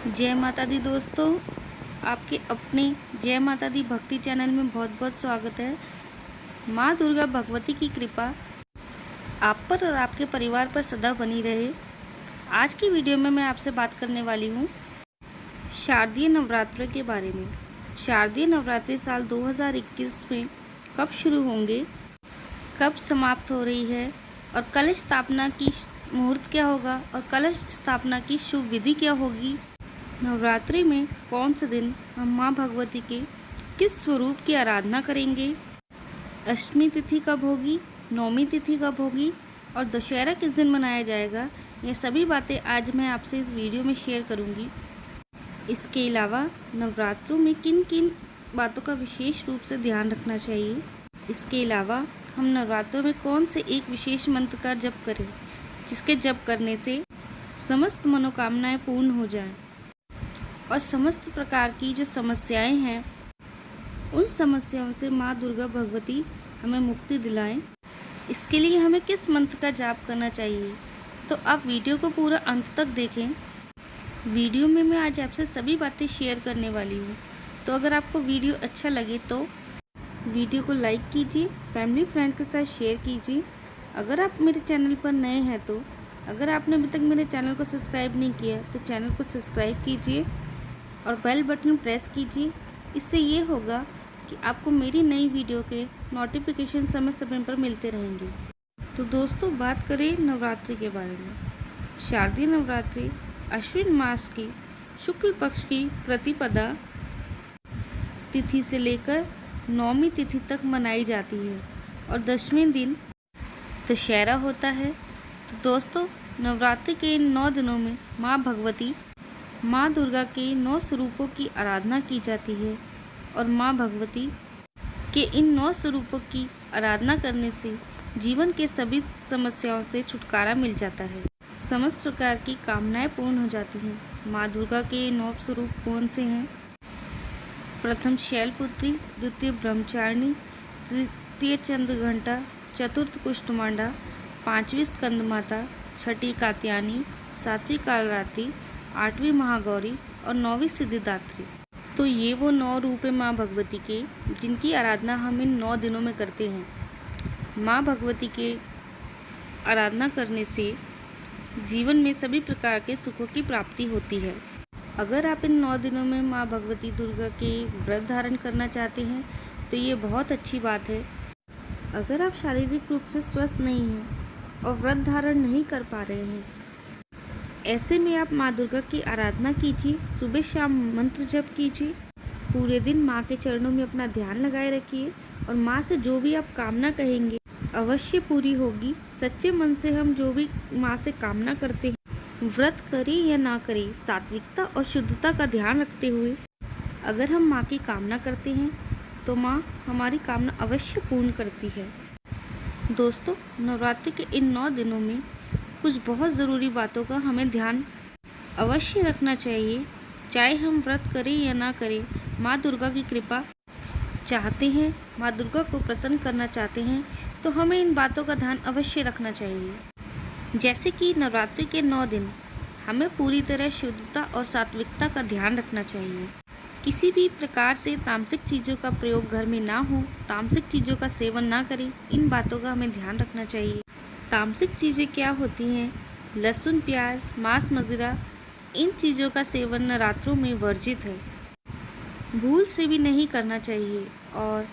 जय माता दी दोस्तों, आपके अपने जय माता दी भक्ति चैनल में बहुत बहुत स्वागत है। माँ दुर्गा भगवती की कृपा आप पर और आपके परिवार पर सदा बनी रहे। आज की वीडियो में मैं आपसे बात करने वाली हूँ शारदीय नवरात्र के बारे में। शारदीय नवरात्रि साल 2021 में कब शुरू होंगे, कब समाप्त हो रही है और कलश स्थापना की मुहूर्त क्या होगा और कलश स्थापना की शुभ विधि क्या होगी। नवरात्रि में कौन से दिन हम माँ भगवती के किस स्वरूप की आराधना करेंगे, अष्टमी तिथि कब होगी, नौमी तिथि कब होगी और दशहरा किस दिन मनाया जाएगा, ये सभी बातें आज मैं आपसे इस वीडियो में शेयर करूंगी। इसके अलावा नवरात्रों में किन किन बातों का विशेष रूप से ध्यान रखना चाहिए। इसके अलावा हम नवरात्रों में कौन से एक विशेष मंत्र का जप करें जिसके जप करने से समस्त मनोकामनाएं पूर्ण हो जाएं और समस्त प्रकार की जो समस्याएं हैं उन समस्याओं से माँ दुर्गा भगवती हमें मुक्ति दिलाएं। इसके लिए हमें किस मंत्र का जाप करना चाहिए, तो आप वीडियो को पूरा अंत तक देखें। वीडियो में मैं आज आपसे सभी बातें शेयर करने वाली हूँ। तो अगर आपको वीडियो अच्छा लगे तो वीडियो को लाइक कीजिए, फैमिली फ्रेंड के साथ शेयर कीजिए। अगर आप मेरे चैनल पर नए हैं तो अगर आपने अभी तक मेरे चैनल को सब्सक्राइब नहीं किया तो चैनल को सब्सक्राइब कीजिए और बेल बटन प्रेस कीजिए। इससे ये होगा कि आपको मेरी नई वीडियो के नोटिफिकेशन समय समय पर मिलते रहेंगे। तो दोस्तों, बात करें नवरात्रि के बारे में। शारदीय नवरात्रि अश्विन मास की शुक्ल पक्ष की प्रतिपदा तिथि से लेकर नौमी तिथि तक मनाई जाती है और 10वें दिन दशहरा होता है। तो दोस्तों, नवरात्रि के इन 9 दिनों में माँ भगवती माँ दुर्गा के 9 स्वरूपों की आराधना की जाती है और माँ भगवती के इन 9 स्वरूपों की आराधना करने से जीवन के सभी समस्याओं से छुटकारा मिल जाता है, समस्त प्रकार की कामनाएं पूर्ण हो जाती हैं। माँ दुर्गा के 9 स्वरूप कौन से हैं? प्रथम शैलपुत्री, द्वितीय ब्रह्मचारिणी, तृतीय चंद्रघंटा, चतुर्थ कुष्ठमांडा, 5वीं स्कंदमाता, 6ठी कात्यायनी, 7वीं कालरात्रि, 8वीं महागौरी और 9वीं सिद्धिदात्री। तो ये वो 9 रूप है माँ भगवती के जिनकी आराधना हम इन 9 दिनों में करते हैं। माँ भगवती के आराधना करने से जीवन में सभी प्रकार के सुखों की प्राप्ति होती है। अगर आप इन 9 दिनों में माँ भगवती दुर्गा के व्रत धारण करना चाहते हैं तो ये बहुत अच्छी बात है। अगर आप शारीरिक रूप से स्वस्थ नहीं हैं और व्रत धारण नहीं कर पा रहे हैं, ऐसे में आप माँ दुर्गा की आराधना कीजिए, सुबह शाम मंत्र जप कीजिए, पूरे दिन माँ के चरणों में अपना ध्यान लगाए रखिए और माँ से जो भी आप कामना कहेंगे अवश्य पूरी होगी। सच्चे मन से हम जो भी माँ से कामना करते हैं, व्रत करें या ना करें, सात्विकता और शुद्धता का ध्यान रखते हुए अगर हम माँ की कामना करते हैं तो माँ हमारी कामना अवश्य पूर्ण करती है। दोस्तों, नवरात्रि के इन 9 दिनों में कुछ बहुत ज़रूरी बातों का हमें ध्यान अवश्य रखना चाहिए। चाहे हम व्रत करें या ना करें, माँ दुर्गा की कृपा चाहते हैं, माँ दुर्गा को प्रसन्न करना चाहते हैं, तो हमें इन बातों का ध्यान अवश्य रखना चाहिए। जैसे कि नवरात्रि के 9 दिन हमें पूरी तरह शुद्धता और सात्विकता का ध्यान रखना चाहिए। किसी भी प्रकार से तामसिक चीज़ों का प्रयोग घर में ना हो, तामसिक चीज़ों का सेवन ना करें, इन बातों का हमें ध्यान रखना चाहिए। तामसिक चीज़ें क्या होती हैं? लहसुन, प्याज, मांस, मदिरा, इन चीज़ों का सेवन नवरात्रों में वर्जित है, भूल से भी नहीं करना चाहिए। और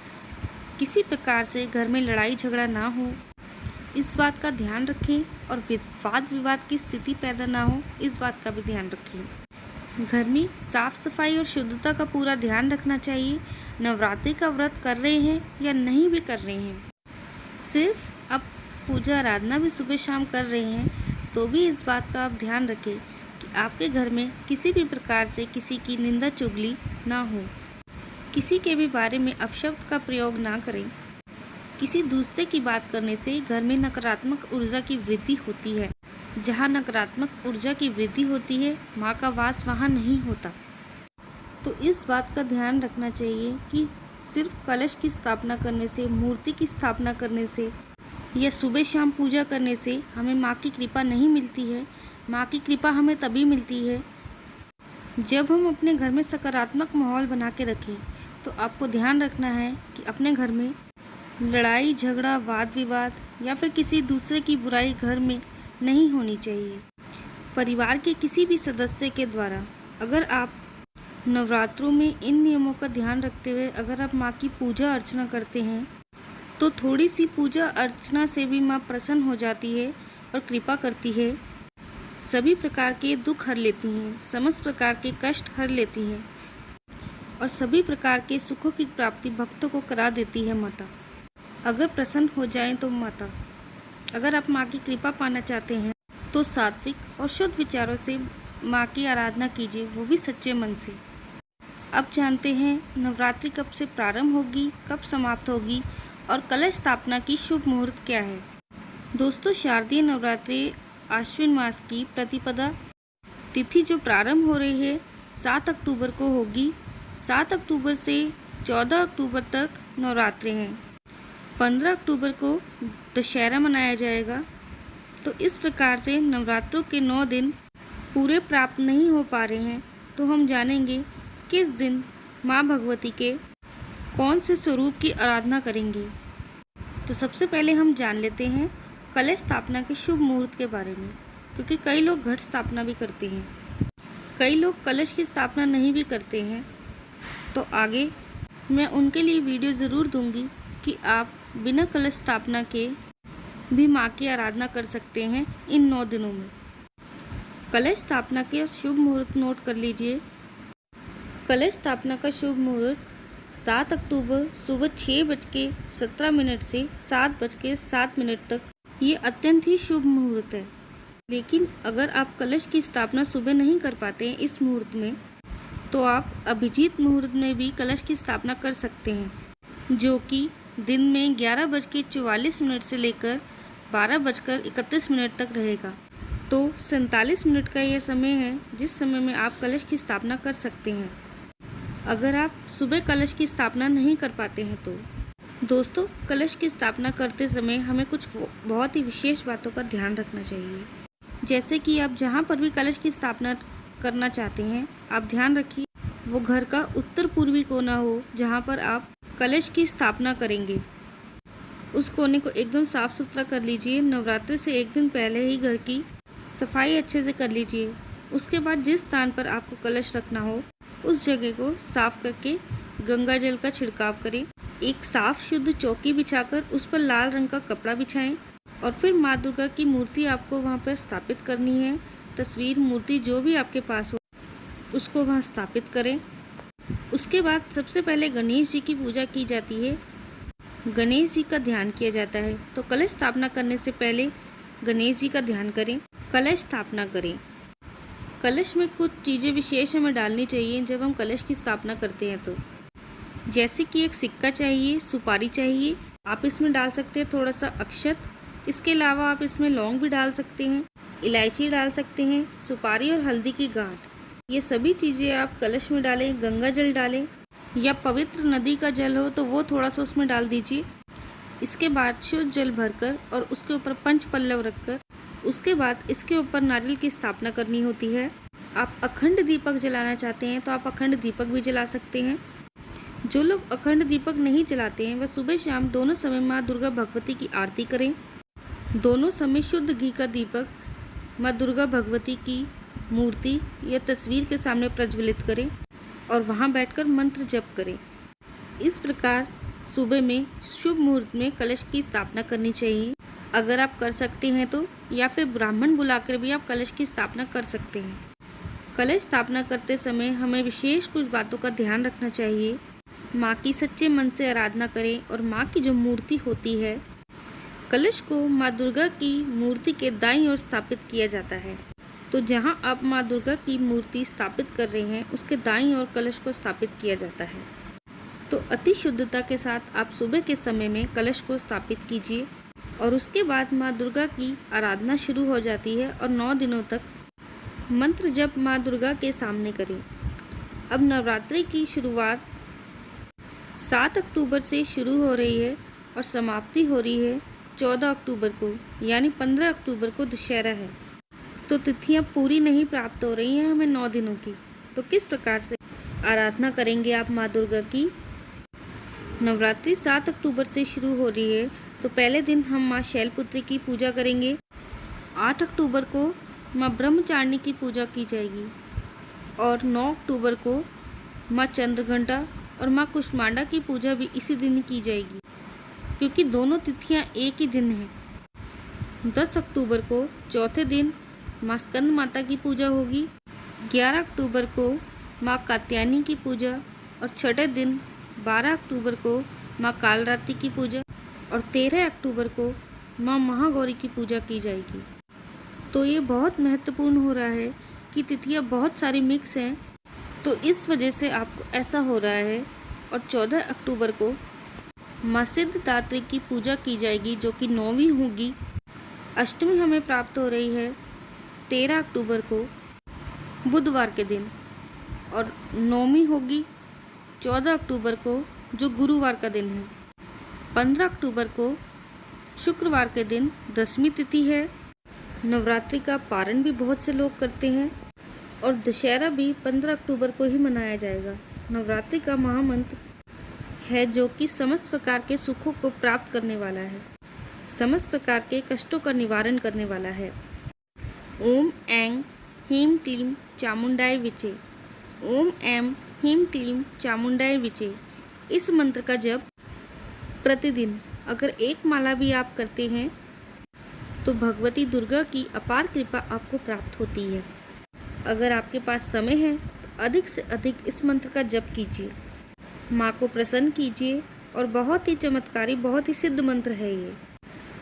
किसी प्रकार से घर में लड़ाई झगड़ा ना हो, इस बात का ध्यान रखें और वाद विवाद की स्थिति पैदा ना हो, इस बात का भी ध्यान रखें। घर में साफ सफाई और शुद्धता का पूरा ध्यान रखना चाहिए। नवरात्रि का व्रत कर रहे हैं या नहीं भी कर रहे हैं, सिर्फ अब पूजा आराधना भी सुबह शाम कर रहे हैं तो भी इस बात का आप ध्यान रखें कि आपके घर में किसी भी प्रकार से किसी की निंदा चुगली ना हो, किसी के भी बारे में अपशब्द का प्रयोग ना करें। किसी दूसरे की बात करने से घर में नकारात्मक ऊर्जा की वृद्धि होती है। जहाँ नकारात्मक ऊर्जा की वृद्धि होती है, माँ का वास वहाँ नहीं होता। तो इस बात का ध्यान रखना चाहिए कि सिर्फ कलश की स्थापना करने से, मूर्ति की स्थापना करने से या सुबह शाम पूजा करने से हमें माँ की कृपा नहीं मिलती है। माँ की कृपा हमें तभी मिलती है जब हम अपने घर में सकारात्मक माहौल बना के रखें तो आपको ध्यान रखना है कि अपने घर में लड़ाई झगड़ा वाद विवाद या फिर किसी दूसरे की बुराई घर में नहीं होनी चाहिए। परिवार के किसी भी सदस्य के द्वारा अगर आप नवरात्रों में इन नियमों का ध्यान रखते हुए अगर आप माँ की पूजा अर्चना करते हैं तो थोड़ी सी पूजा अर्चना से भी माँ प्रसन्न हो जाती है और कृपा करती है। सभी प्रकार के दुख हर लेती हैं, समस्त प्रकार के कष्ट हर लेती हैं और सभी प्रकार के सुखों की प्राप्ति भक्तों को करा देती है माता। अगर प्रसन्न हो जाएं तो माता, अगर आप माँ की कृपा पाना चाहते हैं तो सात्विक और शुद्ध विचारों से माँ की आराधना कीजिए, वो भी सच्चे मन से। अब जानते हैं नवरात्रि कब से प्रारंभ होगी, कब समाप्त होगी और कलश स्थापना की शुभ मुहूर्त क्या है। दोस्तों, शारदीय नवरात्रि आश्विन मास की प्रतिपदा तिथि जो प्रारंभ हो रही है 7 अक्टूबर को होगी। 7 अक्टूबर से 14 अक्टूबर तक नवरात्रे हैं। 15 अक्टूबर को दशहरा मनाया जाएगा। तो इस प्रकार से नवरात्रों के 9 दिन पूरे प्राप्त नहीं हो पा रहे हैं, तो हम जानेंगे किस दिन माँ भगवती के कौन से स्वरूप की आराधना करेंगे। तो सबसे पहले हम जान लेते हैं कलश स्थापना के शुभ मुहूर्त के बारे में, क्योंकि कई लोग घट स्थापना भी करते हैं, कई लोग कलश की स्थापना नहीं भी करते हैं। तो आगे मैं उनके लिए वीडियो ज़रूर दूंगी कि आप बिना कलश स्थापना के भी माँ की आराधना कर सकते हैं इन 9 दिनों में। कलश स्थापना के शुभ मुहूर्त नोट कर लीजिए। कलश स्थापना का शुभ मुहूर्त 7 अक्टूबर सुबह 6:17 से 7:07 तक। ये अत्यंत ही शुभ मुहूर्त है। लेकिन अगर आप कलश की स्थापना सुबह नहीं कर पाते हैं इस मुहूर्त में, तो आप अभिजीत मुहूर्त में भी कलश की स्थापना कर सकते हैं, जो कि दिन में 11:44 से लेकर 12:31 तक रहेगा। तो 47 मिनट का यह समय है जिस समय में आप कलश की स्थापना कर सकते हैं, अगर आप सुबह कलश की स्थापना नहीं कर पाते हैं तो। दोस्तों, कलश की स्थापना करते समय हमें कुछ बहुत ही विशेष बातों का ध्यान रखना चाहिए। जैसे कि आप जहाँ पर भी कलश की स्थापना करना चाहते हैं, आप ध्यान रखिए वो घर का उत्तर पूर्वी कोना हो जहाँ पर आप कलश की स्थापना करेंगे। उस कोने को एकदम साफ सुथरा कर लीजिए। नवरात्रि से एक दिन पहले ही घर की सफाई अच्छे से कर लीजिए। उसके बाद जिस स्थान पर आपको कलश रखना हो उस जगह को साफ करके गंगा जल का छिड़काव करें। एक साफ शुद्ध चौकी बिछाकर उस पर लाल रंग का कपड़ा बिछाएं और फिर माँ दुर्गा की मूर्ति आपको वहाँ पर स्थापित करनी है। तस्वीर, मूर्ति जो भी आपके पास हो उसको वहाँ स्थापित करें। उसके बाद सबसे पहले गणेश जी की पूजा की जाती है, गणेश जी का ध्यान किया जाता है। तो कलश स्थापना करने से पहले गणेश जी का ध्यान करें, कलश स्थापना करें। कलश में कुछ चीज़ें विशेष हमें डालनी चाहिए जब हम कलश की स्थापना करते हैं। तो जैसे कि एक सिक्का चाहिए, सुपारी चाहिए, आप इसमें डाल सकते हैं थोड़ा सा अक्षत। इसके अलावा आप इसमें लौंग भी डाल सकते हैं, इलायची डाल सकते हैं, सुपारी और हल्दी की गांठ। ये सभी चीज़ें आप कलश में डालें। गंगा जल डालें या पवित्र नदी का जल हो तो वो थोड़ा सा उसमें डाल दीजिए। इसके बाद शुद्ध जल भरकर और उसके ऊपर पंच पल्लव रखकर उसके बाद इसके ऊपर नारियल की स्थापना करनी होती है। आप अखंड दीपक जलाना चाहते हैं तो आप अखंड दीपक भी जला सकते हैं। जो लोग अखंड दीपक नहीं जलाते हैं वह सुबह शाम दोनों समय माँ दुर्गा भगवती की आरती करें। दोनों समय शुद्ध घी का दीपक माँ दुर्गा भगवती की मूर्ति या तस्वीर के सामने प्रज्वलित करें और वहाँ बैठकर मंत्र जप करें। इस प्रकार सुबह में शुभ मुहूर्त में कलश की स्थापना करनी चाहिए। अगर आप कर सकते हैं तो, या फिर ब्राह्मण बुलाकर भी आप कलश की स्थापना कर सकते हैं। कलश स्थापना करते समय हमें विशेष कुछ बातों का ध्यान रखना चाहिए। माँ की सच्चे मन से आराधना करें और माँ की जो मूर्ति होती है, कलश को माँ दुर्गा की मूर्ति के दाईं ओर स्थापित किया जाता है। तो जहाँ आप माँ दुर्गा की मूर्ति स्थापित कर रहे हैं उसके दाईं ओर कलश को स्थापित किया जाता है। तो अति शुद्धता के साथ आप सुबह के समय में कलश को स्थापित कीजिए और उसके बाद माँ दुर्गा की आराधना शुरू हो जाती है और 9 दिनों तक मंत्र जप माँ दुर्गा के सामने करें। अब नवरात्रि की शुरुआत 7 अक्टूबर से शुरू हो रही है और समाप्ति हो रही है 14 अक्टूबर को, यानी 15 अक्टूबर को दशहरा है। तो तिथियाँ पूरी नहीं प्राप्त हो रही हैं हमें 9 दिनों की। तो किस प्रकार से आराधना करेंगे आप माँ दुर्गा की। नवरात्रि 7 अक्टूबर से शुरू हो रही है, तो पहले दिन हम माँ शैलपुत्री की पूजा करेंगे। 8 अक्टूबर को माँ ब्रह्मचारिणी की पूजा की जाएगी और 9 अक्टूबर को माँ चंद्रघंटा और माँ कुष्मांडा की पूजा भी इसी दिन की जाएगी, क्योंकि दोनों तिथियां एक ही दिन हैं। 10 अक्टूबर को चौथे दिन माँ स्कंद माता की पूजा होगी। 11 अक्टूबर को माँ कात्यायनी की पूजा और छठे दिन 12 अक्टूबर को माँ कालरात्रि की पूजा और 13 अक्टूबर को माँ महागौरी की पूजा की जाएगी। तो ये बहुत महत्वपूर्ण हो रहा है कि तिथियाँ बहुत सारी मिक्स हैं, तो इस वजह से आपको ऐसा हो रहा है। और 14 अक्टूबर को माँ सिद्धदात्री की पूजा की जाएगी, जो कि 9वीं होगी। अष्टमी हमें प्राप्त हो रही है 13 अक्टूबर को बुधवार के दिन, और 9वीं होगी 14 अक्टूबर को, जो गुरुवार का दिन है। 15 अक्टूबर को शुक्रवार के दिन 10वीं तिथि है। नवरात्रि का पारण भी बहुत से लोग करते हैं और दशहरा भी 15 अक्टूबर को ही मनाया जाएगा। नवरात्रि का महामंत्र है जो कि समस्त प्रकार के सुखों को प्राप्त करने वाला है, समस्त प्रकार के कष्टों का निवारण करने वाला है। ओम ऐं ह्रीं क्लीं चामुंडाय विचे, ओम ऐं ह्रीं क्लीं चामुंडाय विचे। इस मंत्र का जप प्रतिदिन अगर एक माला भी आप करते हैं तो भगवती दुर्गा की अपार कृपा आपको प्राप्त होती है। अगर आपके पास समय है तो अधिक से अधिक इस मंत्र का जप कीजिए, माँ को प्रसन्न कीजिए। और बहुत ही चमत्कारी, बहुत ही सिद्ध मंत्र है ये,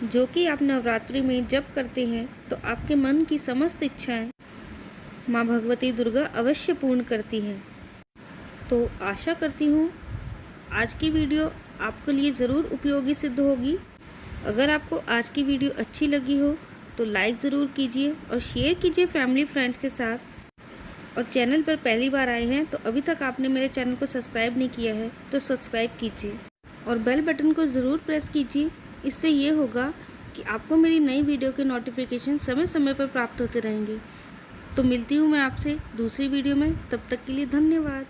जो कि आप नवरात्रि में जप करते हैं तो आपके मन की समस्त इच्छाएं माँ भगवती दुर्गा अवश्य पूर्ण करती हैं। तो आशा करती हूँ आज की वीडियो आपके लिए ज़रूर उपयोगी सिद्ध होगी। अगर आपको आज की वीडियो अच्छी लगी हो तो लाइक ज़रूर कीजिए और शेयर कीजिए फैमिली फ्रेंड्स के साथ। और चैनल पर पहली बार आए हैं तो अभी तक आपने मेरे चैनल को सब्सक्राइब नहीं किया है तो सब्सक्राइब कीजिए और बेल बटन को ज़रूर प्रेस कीजिए। इससे ये होगा कि आपको मेरी नई वीडियो के नोटिफिकेशन समय समय पर प्राप्त होते रहेंगे। तो मिलती हूँ मैं आपसे दूसरी वीडियो में, तब तक के लिए धन्यवाद।